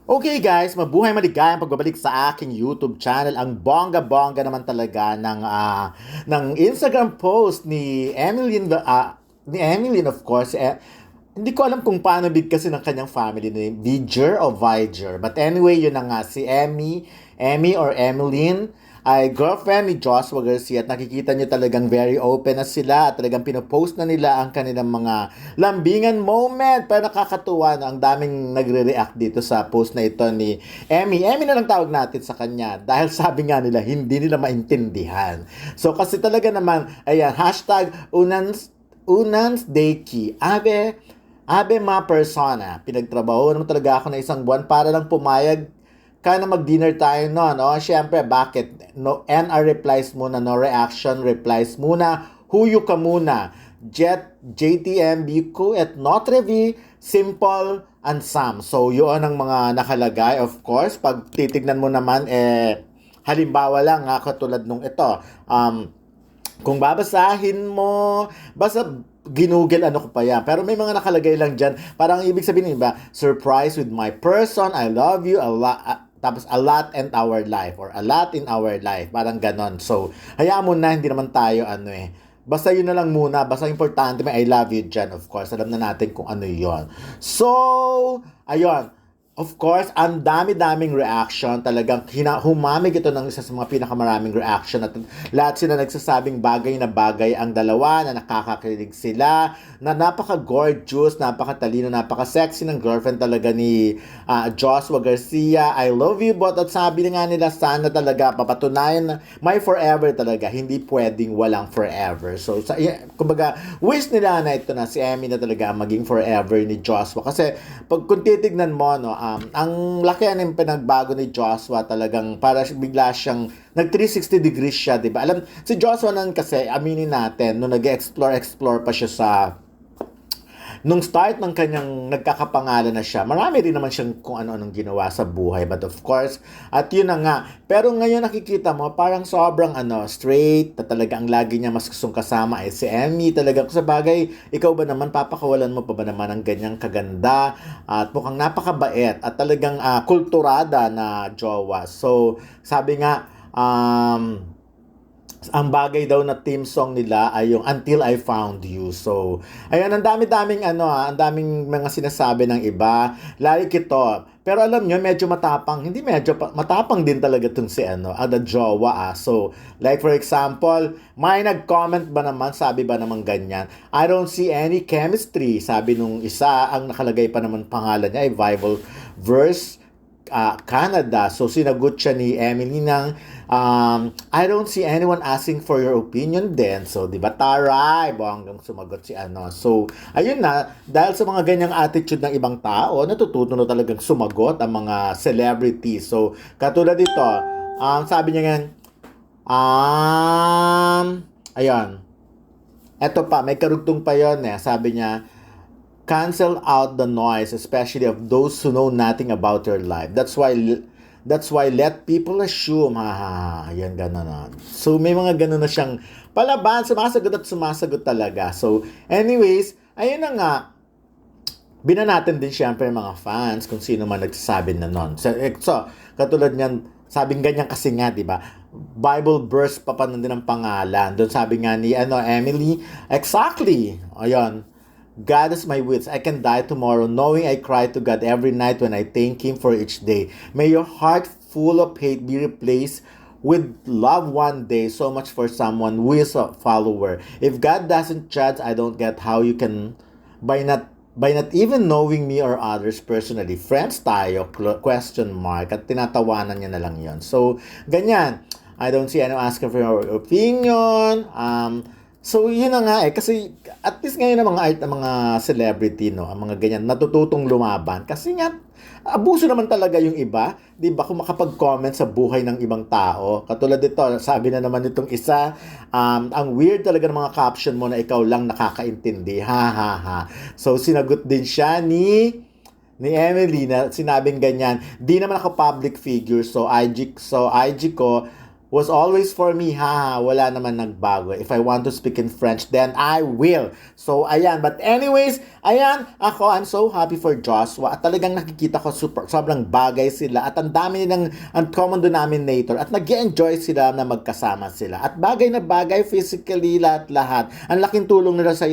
Okay guys, mabuhay maligayang pagbabalik sa aking YouTube channel. Ang bongga-bongga naman talaga ng Instagram post ni Emilyn of course. Hindi ko alam kung paano bigkasin ng kanyang family name, Viger o Viger. But anyway, yun na nga si Emmy or Emilyn ay girlfriend ni Joshua Garcia at nakikita niyo talagang very open na sila at talagang pinopost na nila ang kanilang mga lambingan moment. Pero nakakatuwa na ang daming nagre-react dito sa post na ito ni Emmy. Emmy na lang tawag natin sa kanya dahil sabi nga nila hindi nila maintindihan. So kasi talaga naman, ayan, hashtag Unans Deki. Abe ma persona. Pinagtrabaho naman talaga ako na isang buwan para lang pumayag ka na mag-dinner tayo no, no? Siyempre, bakit? No, NR replies muna, no reaction replies muna, huyo ka muna. JTM, ko at Notrevi, simple and Sam. So, yun ang mga nakalagay. Of course, pag titignan mo naman, halimbawa lang, katulad nung ito, kung babasahin mo, basta ginugel ano ko pa yan. Pero may mga nakalagay lang dyan. Parang ibig sabihin, ba, surprise with my person, I love you, tapos a lot and our life or a lot in our life. Parang ganon. So, hayaan mo na, hindi naman tayo Basta yun na lang muna. Basta importante may I love you dyan. Of course, alam na natin kung ano yon. So, ayun. Of course, ang dami-daming reaction. Talagang humamig ito ng isa sa mga pinakamaraming reaction. At lahat sila nagsasabing bagay na bagay ang dalawa, na nakakakilig sila, na napaka-gorgeous, napaka-talino, napaka-sexy ng girlfriend talaga ni Joshua Garcia. I love you, but at sabi na nga nila, sana talaga papatunayan na may forever talaga. Hindi pwedeng walang forever. So, kumbaga, wish nila na ito na si Emmy na talaga maging forever ni Joshua. Kasi, kung titignan mo, no, ang laki ng pinagbago ni Joshua talagang para bigla siyang nag 360 degrees siya, 'di ba? Alam si Joshua nan kasi aminin natin nung nag-explore pa siya nung start ng kanyang nagkakapangalan na siya, marami rin naman siyang kung ano-anong ginawa sa buhay. But of course, at yun na nga. Pero ngayon nakikita mo, parang sobrang straight, na talaga ang lagi niya mas gustong kasama ay si Emmy. Talaga sa bagay, ikaw ba naman, papakawalan mo pa ba naman ang ganyang kaganda? At mukhang napakabait at talagang kulturada na jowa. So, sabi nga, ang bagay daw na theme song nila ay yung Until I Found You. So, ayun, ang dami-daming ang daming mga sinasabi ng iba. Like ito. Pero alam nyo, medyo matapang. Hindi medyo, matapang din talaga itong si the jowa So, like for example, may nag-comment ba naman, sabi ba naman ganyan, I don't see any chemistry. Sabi nung isa, ang nakalagay pa naman pangalan niya ay Bible verse Canada. So, sinagot siya ni Emily ng I don't see anyone asking for your opinion then. So, di ba, taray, hanggang sumagot si So, ayun na, dahil sa mga ganyang attitude ng ibang tao, natututo na talagang sumagot ang mga celebrities. So, katulad dito, sabi niya nga, ayun, eto pa, may karugtong pa yun sabi niya, cancel out the noise, especially of those who know nothing about your life. That's why let people assume, yan gano'n. So, may mga gano'n na siyang palaban, sumasagot talaga. So, anyways, ayun na nga, binanatin din siyempre mga fans kung sino man nagsasabi na nun. So katulad niyan, sabing ganyan kasi nga, di ba? Bible verse pa din ang pangalan. Doon sabi nga ni Emily, exactly, ayun, God is my wits. I can die tomorrow knowing I cry to God every night when I thank Him for each day. May your heart full of hate be replaced with love one day. So much for someone who is a follower. If God doesn't judge, I don't get how you can, by not even knowing me or others personally, friends tayo, question mark, at tinatawanan niya na lang yon. So, ganyan. I don't see anyone asking for your opinion. So, yun na nga kasi at least ngayon ang mga celebrity, no, ang mga ganyan, natututong lumaban. Kasi nga, abuso naman talaga yung iba, di ba, kung makapag-comment sa buhay ng ibang tao. Katulad dito, sabi na naman nitong isa, ang weird talaga ng mga caption mo na ikaw lang nakakaintindi. So, sinagot din siya ni Emily na sinabing ganyan, di naman ako public figure, so IG ko, was always for me, haha, wala naman nagbago. If I want to speak in French, then I will. So, ayan. But anyways, ayan, I'm so happy for Joshua. At talagang nakikita ko sobrang bagay sila. At ang dami nilang common denominator. At nag-enjoy sila na magkasama sila. At bagay na bagay physically lahat-lahat. Ang laking tulong nila sa